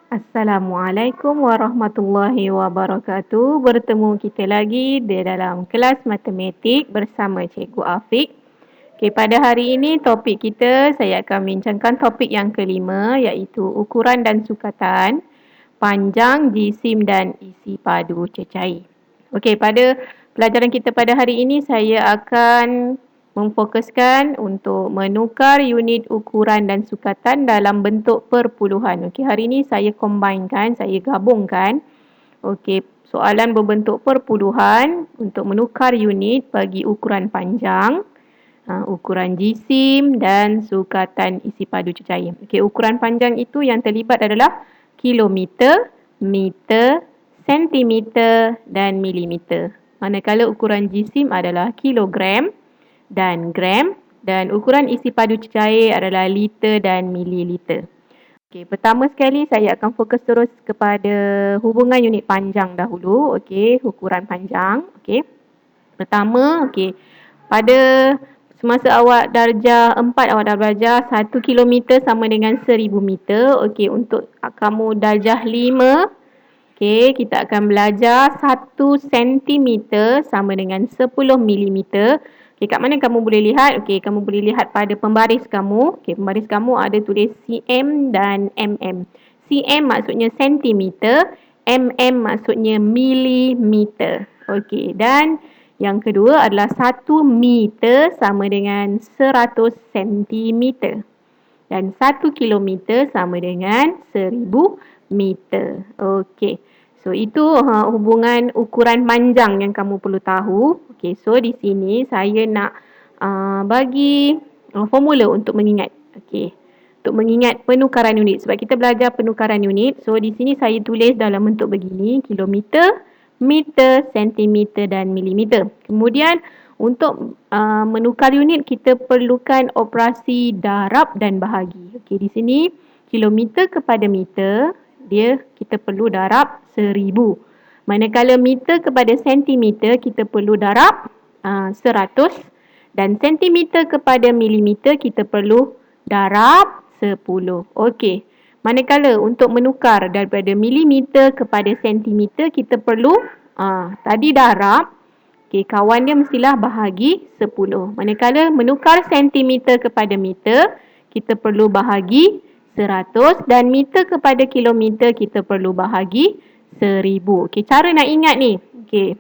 Assalamualaikum warahmatullahi wabarakatuh. Bertemu kita lagi di dalam kelas matematik bersama Cikgu Afiq. Okey, pada hari ini topik kita saya akan bincangkan topik yang kelima iaitu ukuran dan sukatan, panjang, jisim dan isi padu cecair. Okey, pada pelajaran kita pada hari ini saya akan memfokuskan untuk menukar unit ukuran dan sukatan dalam bentuk perpuluhan. Okey, hari ini saya combinekan, saya gabungkan. Okey, soalan berbentuk perpuluhan untuk menukar unit bagi ukuran panjang, ukuran jisim dan sukatan isi padu cecair. Okey, ukuran panjang itu yang terlibat adalah kilometer, meter, sentimeter dan milimeter. Manakala ukuran jisim adalah kilogram dan gram dan ukuran isi padu cecair adalah liter dan mililiter. Okey, pertama sekali saya akan fokus terus kepada hubungan unit panjang dahulu. Okey, ukuran panjang. Okey. Pertama, okey, pada semasa awak darjah 4, awak dah belajar 1 kilometer sama dengan 1000 meter. Okey, untuk kamu darjah 5, okey, kita akan belajar 1 sentimeter sama dengan 10 milimeter. Okey, kat mana kamu boleh lihat? Okey, kamu boleh lihat pada pembaris kamu. Okey, pembaris kamu ada tulis cm dan mm. Cm maksudnya sentimeter, mm maksudnya milimeter. Okey, dan yang kedua adalah 1 meter sama dengan 100 sentimeter. Dan 1 kilometer sama dengan 1000 meter. Okey. So, itu hubungan ukuran panjang yang kamu perlu tahu. Okey, so di sini saya nak bagi formula untuk mengingat. Okey. Untuk mengingat penukaran unit. Sebab kita belajar penukaran unit. So, di sini saya tulis dalam bentuk begini. Kilometer, meter, sentimeter dan milimeter. Kemudian untuk menukar unit kita perlukan operasi darab dan bahagi. Okey, di sini kilometer kepada meter kita perlu darab 1000. Manakala meter kepada sentimeter kita perlu darab 100 dan sentimeter kepada milimeter kita perlu darab 10. Okey. Manakala untuk menukar daripada milimeter kepada sentimeter kita perlu tadi darab. Okey, kawan dia mestilah bahagi 10. Manakala menukar sentimeter kepada meter, kita perlu bahagi 100 dan meter kepada kilometer kita perlu bahagi 1000. Okey, cara nak ingat ni. Okey.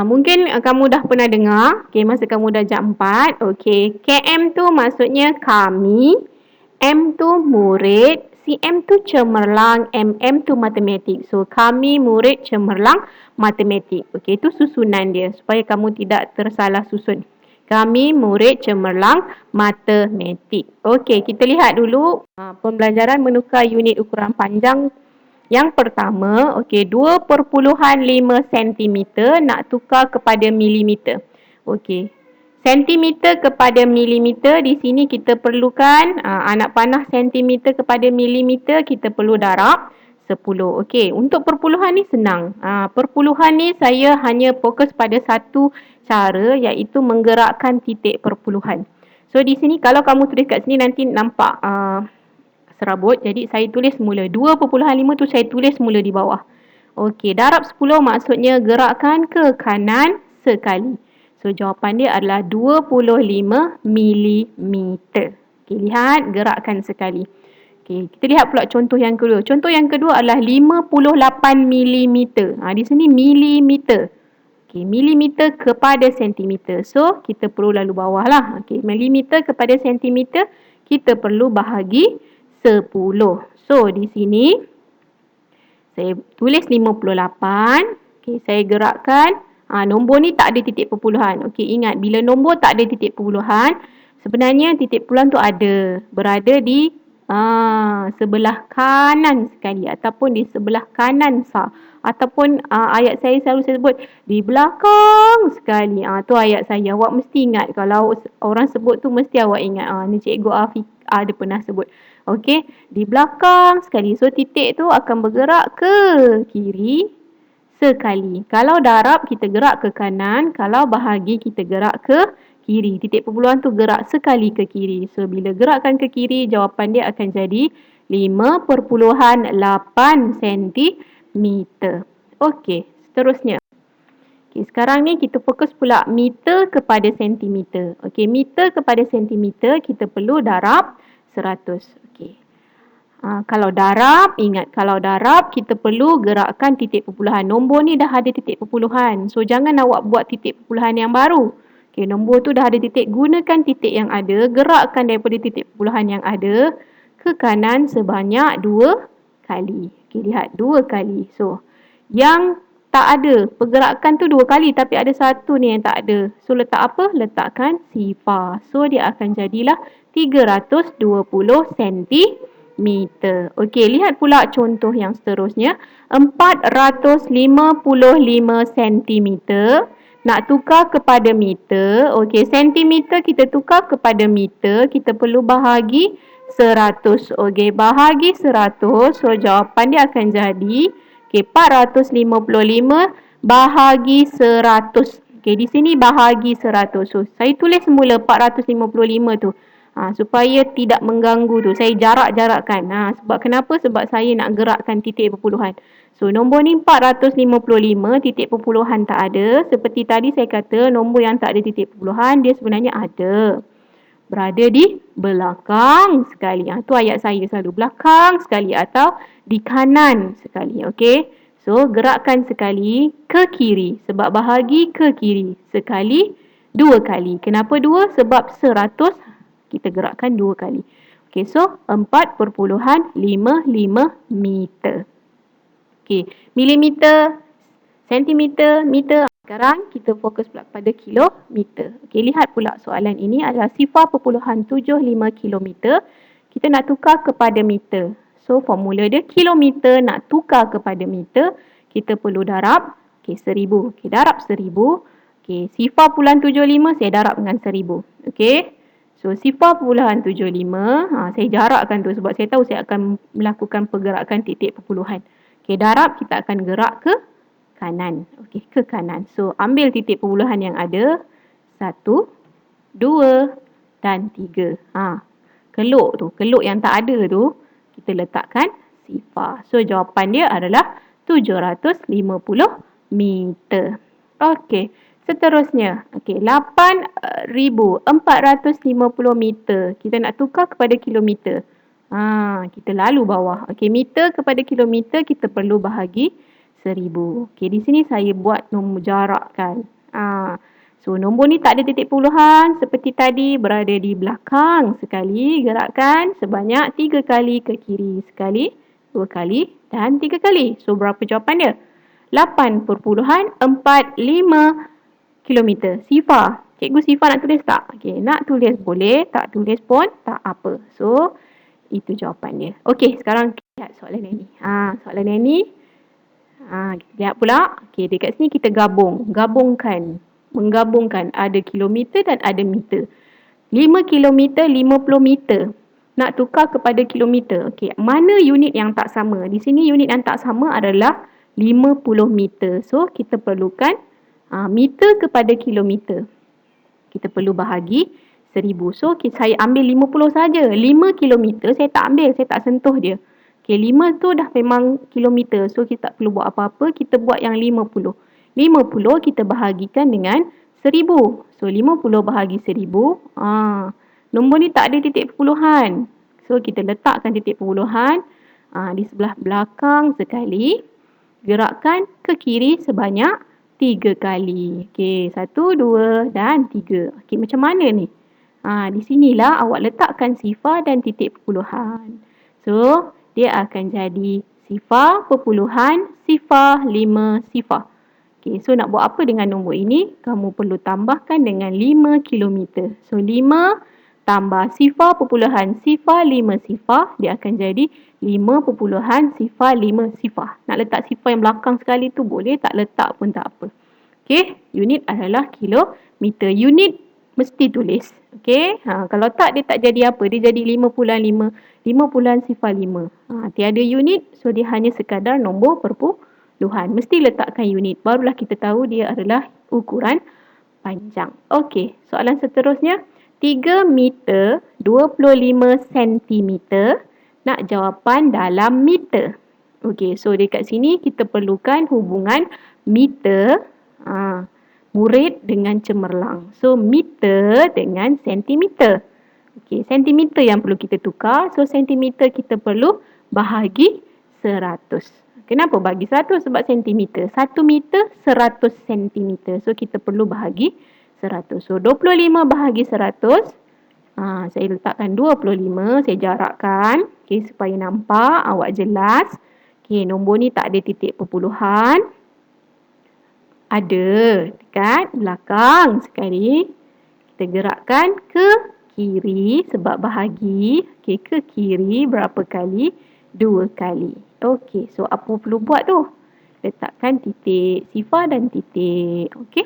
Mungkin kamu dah pernah dengar, okey, masa kamu darjah 4, okey, KM tu maksudnya kami, M tu murid, CM tu cemerlang, MM tu matematik. So, kami murid cemerlang matematik. Okey, itu susunan dia supaya kamu tidak tersalah susun. Kami murid cemerlang matematik. Okey, kita lihat dulu pembelajaran menukar unit ukuran panjang. Yang pertama, okey, 2.5 cm nak tukar kepada milimeter. Okey. Sentimeter kepada milimeter, di sini kita perlukan anak panah sentimeter kepada milimeter, kita perlu darab 10. Okey, untuk perpuluhan ni senang. Perpuluhan ni saya hanya fokus pada satu cara iaitu menggerakkan titik perpuluhan. So, di sini kalau kamu tulis kat sini nanti nampak serabut. Jadi, saya tulis mula. 2.5 tu saya tulis mula di bawah. Okey, darab 10 maksudnya gerakkan ke kanan sekali. So, jawapan dia adalah 25 milimeter. Okey, lihat gerakkan sekali. Okey, kita lihat pula contoh yang kedua. Contoh yang kedua adalah 58 milimeter. Di sini milimeter. Okey, milimeter kepada sentimeter. So, kita perlu lalu bawah lah. Okey, milimeter kepada sentimeter kita perlu bahagi 10. So, di sini saya tulis 58. Okey, saya gerakkan. Nombor ni tak ada titik perpuluhan. Okey, ingat bila nombor tak ada titik perpuluhan, sebenarnya titik perpuluhan tu ada. Berada di sebelah kanan sekali ataupun di sebelah kanan sah. Ataupun ayat saya selalu saya sebut di belakang sekali. Tu ayat saya. Awak mesti ingat. Kalau orang sebut tu mesti awak ingat. Ni Cikgu Afiq ada pernah sebut. Okey, di belakang sekali. So, titik tu akan bergerak ke kiri sekali. Kalau darab kita gerak ke kanan, kalau bahagi kita gerak ke kiri. Titik perpuluhan tu gerak sekali ke kiri. So, bila gerakkan ke kiri, jawapan dia akan jadi 5.8 sentimeter. Okey, seterusnya. Okey, sekarang ni kita fokus pula meter kepada sentimeter. Okey, meter kepada sentimeter kita perlu darab 100. Okey. Kalau darab, ingat kalau darab kita perlu gerakkan titik perpuluhan. Nombor ni dah ada titik perpuluhan. So jangan awak buat titik perpuluhan yang baru. Okey, nombor tu dah ada titik. Gunakan titik yang ada, gerakkan daripada titik perpuluhan yang ada ke kanan sebanyak 2 kali. Okey, lihat 2 kali. So, yang tak ada pergerakan tu 2 kali tapi ada satu ni yang tak ada. So letak apa? Letakkan sifar. So dia akan jadilah 320 sentimeter. Okey, lihat pula contoh yang seterusnya. 455 sentimeter. Nak tukar kepada meter. Okey, sentimeter kita tukar kepada meter. Kita perlu bahagi 100. Okey, bahagi 100. So jawapan dia akan jadi okey, 455 bahagi 100. Okey, di sini bahagi 100. So saya tulis semula 455 tu. Supaya tidak mengganggu tu. Saya jarak-jarakkan. Sebab kenapa? Sebab saya nak gerakkan titik perpuluhan. So, nombor ni 455, titik perpuluhan tak ada. Seperti tadi saya kata, nombor yang tak ada titik perpuluhan, dia sebenarnya ada. Berada di belakang sekali. Tu ayat saya selalu. Belakang sekali atau di kanan sekali. Okey. So, gerakkan sekali ke kiri. Sebab bahagi ke kiri. Sekali, 2 kali. Kenapa 2? Sebab 100 kita gerakkan 2 kali. Okey, so 4.55 meter. Okey, milimeter, sentimeter, meter. Sekarang kita fokus pula pada kilometer. Okey, lihat pula soalan ini adalah 0.75 kilometer. Kita nak tukar kepada meter. So, formula dia kilometer nak tukar kepada meter, kita perlu darab 1000. Okey, darab 1000. Okey, 0.75 saya darab dengan 1000. Okey. So, 0.75, saya jarakkan tu sebab saya tahu saya akan melakukan pergerakan titik perpuluhan. Okey, darab kita akan gerak ke kanan. Okey, ke kanan. So, ambil titik perpuluhan yang ada. 1, 2 dan 3. Keluk tu, keluk yang tak ada tu, kita letakkan sifar. So, jawapan dia adalah 750 meter. Okey. Seterusnya, okey, 8,450 meter. Kita nak tukar kepada kilometer. Kita lalu bawah. Okey, meter kepada kilometer kita perlu bahagi 1000. Okey, di sini saya buat nombor jarak kan. So, nombor ni tak ada titik perpuluhan. Seperti tadi, berada di belakang sekali. Gerakkan sebanyak 3 kali ke kiri. Sekali, 2 kali dan 3 kali. So, berapa jawapan dia? 8.45 kilometer. Sifar. Cikgu sifar nak tulis tak? Okey, nak tulis boleh, tak tulis pun tak apa. So, itu jawapan dia. Okey, sekarang kita lihat soalan yang ni. Soalan yang ni. Kita lihat pula. Okey, dekat sini kita gabungkan. Menggabungkan ada kilometer dan ada meter. 5 kilometer, 50 meter. Nak tukar kepada kilometer. Okey, mana unit yang tak sama? Di sini unit yang tak sama adalah 50 meter. So, kita perlukan meter kepada kilometer. Kita perlu bahagi 1000. So, saya ambil 50 saja. 5 kilometer saya tak ambil. Saya tak sentuh dia. Okey, 5 tu dah memang kilometer. So, kita tak perlu buat apa-apa. Kita buat yang 50. 50 kita bahagikan dengan 1000. So, 50 bahagi 1000. Nombor ni tak ada titik perpuluhan. So, kita letakkan titik perpuluhan di sebelah belakang sekali. Gerakkan ke kiri sebanyak 3 kali. Okey, 1, 2 dan 3. Okey, macam mana ni? Di sinilah awak letakkan sifar dan titik perpuluhan. So, dia akan jadi sifar perpuluhan sifar 5 sifar. Okey, so nak buat apa dengan nombor ini? Kamu perlu tambahkan dengan 5 kilometer. So, 5 tambah sifar perpuluhan sifar 5 sifar, dia akan jadi 5 sifar 5 sifar. Nak letak sifar yang belakang sekali tu boleh, tak letak pun tak apa. Okey, unit adalah kilometer. Unit mesti tulis. Okey, kalau tak dia tak jadi apa, dia jadi 5.5, 5.05. Tiada unit, so dia hanya sekadar nombor perpuluhan. Mesti letakkan unit, barulah kita tahu dia adalah ukuran panjang. Okey, soalan seterusnya. 3 meter 25 sentimeter nak jawapan dalam meter. Okey, so dekat sini kita perlukan hubungan meter, murid dengan cemerlang. So, meter dengan sentimeter. Okey, sentimeter yang perlu kita tukar. So, sentimeter kita perlu bahagi 100. Kenapa bagi 100? Sebab sentimeter. 1 meter 100 sentimeter. So, kita perlu bahagi 100. So, 25 bahagi 100. Saya letakkan 25. Saya jarakkan. Okay, supaya nampak awak jelas. Okay, nombor ni tak ada titik perpuluhan. Ada dekat belakang sekali. Kita gerakkan ke kiri sebab bahagi. Okay, ke kiri berapa kali? 2 kali. Okey, so apa perlu buat tu? Letakkan titik sifar dan titik. Okey.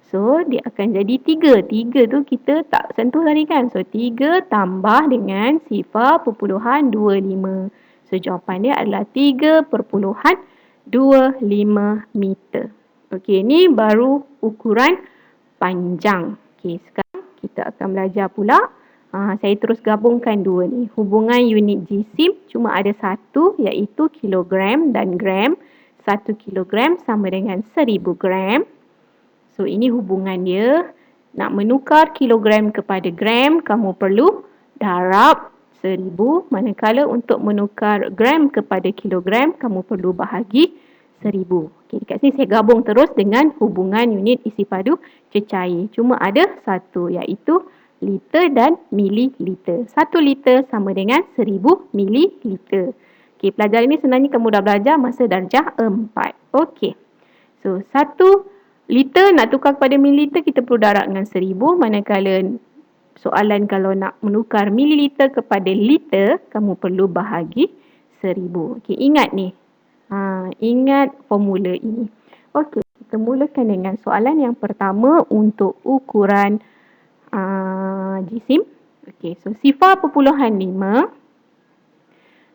So, dia akan jadi 3. 3 tu kita tak sentuh tadi kan? So, 3 tambah dengan sifar perpuluhan 25. So, jawapan dia adalah 3.25 meter. Okey, ni baru ukuran panjang. Okey, sekarang kita akan belajar pula. Saya terus gabungkan dua ni. Hubungan unit jisim cuma ada satu iaitu kilogram dan gram. 1 kilogram sama dengan 1000 gram. So, ini hubungan dia. Nak menukar kilogram kepada gram, kamu perlu darab 1000. Manakala untuk menukar gram kepada kilogram, kamu perlu bahagi 1000. Okay, dekat sini saya gabung terus dengan hubungan unit isi padu cecair. Cuma ada satu iaitu liter dan mililiter. 1 liter sama dengan 1000 mililiter. Okey, pelajaran ini sebenarnya kamu dah belajar masa darjah 4. Okey. So, 1 liter nak tukar kepada mililiter kita perlu darab dengan 1000. Manakala soalan kalau nak menukar mililiter kepada liter, kamu perlu bahagi 1000. Okey, ingat ni. Ingat formula ini. Okey, kita mulakan dengan soalan yang pertama untuk ukuran jisim. Okey, so sifar perpuluhan 5.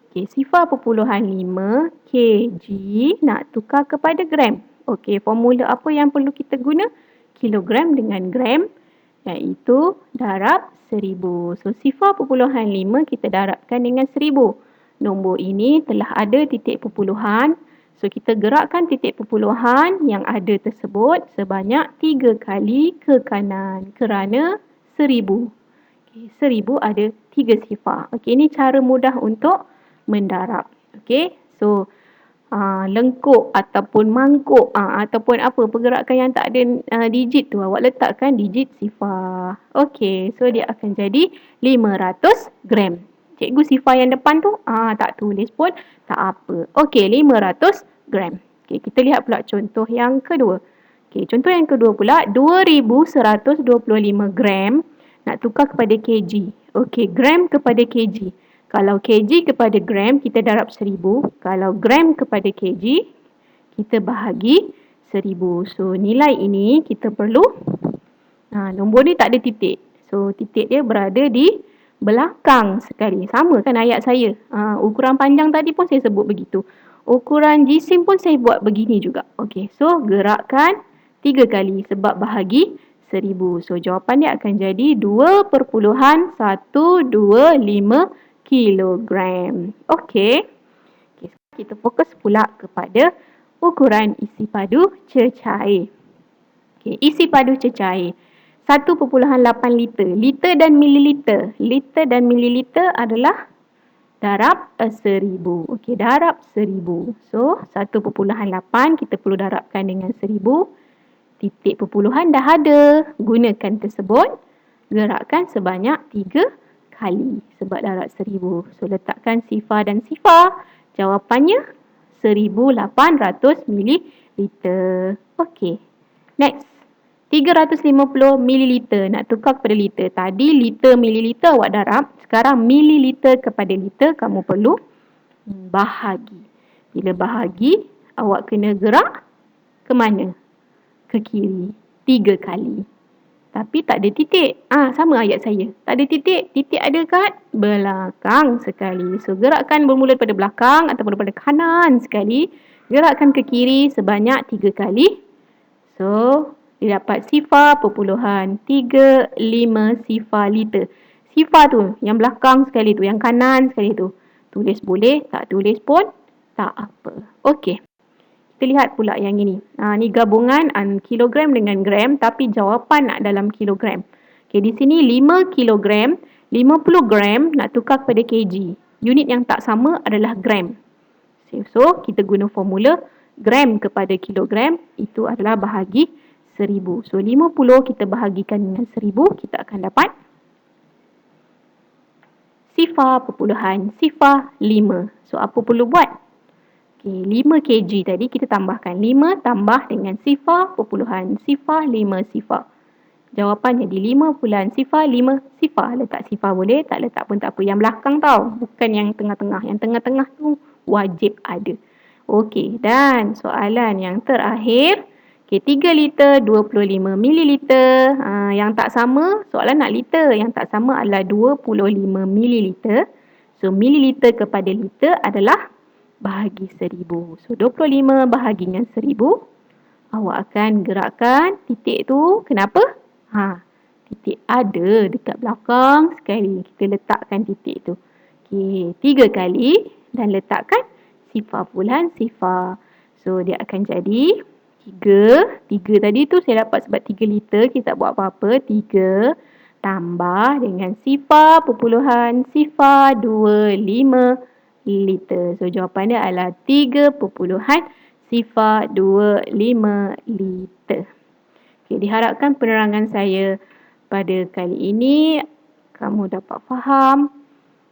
Okey, sifar perpuluhan 5 kg nak tukar kepada gram. Okey, formula apa yang perlu kita guna? Kilogram dengan gram iaitu darab 1000. So, sifar perpuluhan 5 kita darabkan dengan 1000. Nombor ini telah ada titik perpuluhan. So, kita gerakkan titik perpuluhan yang ada tersebut sebanyak 3 kali ke kanan kerana 1000. Okay, 1000 ada 3 sifar. Okey, ini cara mudah untuk mendarab. Okey, so lengkuk ataupun mangkuk ataupun apa pergerakan yang tak ada digit tu awak letakkan digit sifar. Okey, so dia akan jadi 500 gram. Cikgu sifar yang depan tu tak tulis pun tak apa. Okey, 500 gram. Okey, kita lihat pula contoh yang kedua. Okey, contoh yang kedua pula 2125 gram nak tukar kepada kg. Okey, gram kepada kg. Kalau kg kepada gram, kita darab 1000. Kalau gram kepada kg, kita bahagi 1000. So, nilai ini kita perlu, nombor ni tak ada titik. So, titik dia berada di belakang sekali. Sama kan ayat saya. Ukuran panjang tadi pun saya sebut begitu. Ukuran jisim pun saya buat begini juga. Okey, so gerakkan 3 kali sebab bahagi 1000. So, jawapan dia akan jadi 2.125 kilogram. Okey. Kita fokus pula kepada ukuran isi padu cecair. Okey, isi padu cecair 1.8 liter. Liter dan mililiter. Liter dan mililiter adalah darab 1000. Okey, darab 1000. So, 1.8 kita perlu darabkan dengan 1000. Titik perpuluhan dah ada. Gunakan tersebut. Gerakkan sebanyak 3 kali sebab darab 1000. So, letakkan sifar dan sifar. Jawapannya 1800 mililiter. Okey. Next. 350 mililiter nak tukar kepada liter. Tadi liter mililiter awak darab. Sekarang mililiter kepada liter kamu perlu bahagi. Bila bahagi, awak kena gerak ke mana? Ke kiri 3 kali. Tapi tak ada titik. Sama ayat saya. Tak ada titik. Titik ada kat belakang sekali. So, gerakkan bermula daripada belakang ataupun daripada kanan sekali. Gerakkan ke kiri sebanyak 3 kali. So, dia dapat sifar perpuluhan 35 sifar liter. Sifar tu, yang belakang sekali tu, yang kanan sekali tu. Tulis boleh, tak tulis pun tak apa. Okey. Kita lihat pula yang ini. Ni gabungan kilogram dengan gram tapi jawapan nak dalam kilogram. Okey, di sini 5 kilogram, 50 gram nak tukar kepada kg. Unit yang tak sama adalah gram. So, kita guna formula gram kepada kilogram itu adalah bahagi 1000. So, 50 kita bahagikan dengan 1000, kita akan dapat 0.05. So, apa perlu buat? Okay, 5 kg tadi kita tambahkan 5 tambah dengan 0.05. Jawapan jadi 5.05. Letak sifar boleh, tak letak pun tak apa. Yang belakang tau, bukan yang tengah-tengah. Yang tengah-tengah tu wajib ada. Okey, dan soalan yang terakhir. Okey, 3 liter 25 mililiter. Yang tak sama, soalan nak liter. Yang tak sama adalah 25 mililiter. So, mililiter kepada liter adalah bahagi 1000. So, 25 bahagi dengan 1000. Awak akan gerakkan titik tu. Kenapa? Titik ada dekat belakang sekali. Kita letakkan titik tu. Okey, 3 kali dan letakkan 0.0. So, dia akan jadi 3. 3 tadi tu saya dapat sebab 3 liter. Kita tak buat apa-apa. 3 tambah dengan 0.025 liter. So, jawapan dia adalah 3.025 liter. Okay, diharapkan penerangan saya pada kali ini kamu dapat faham.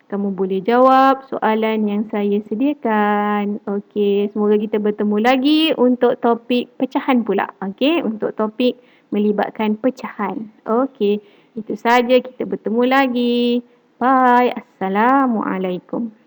Kamu boleh jawab soalan yang saya sediakan. Okey, semoga kita bertemu lagi untuk topik pecahan pula. Okey, untuk topik melibatkan pecahan. Okey, itu saja, kita bertemu lagi. Bye. Assalamualaikum.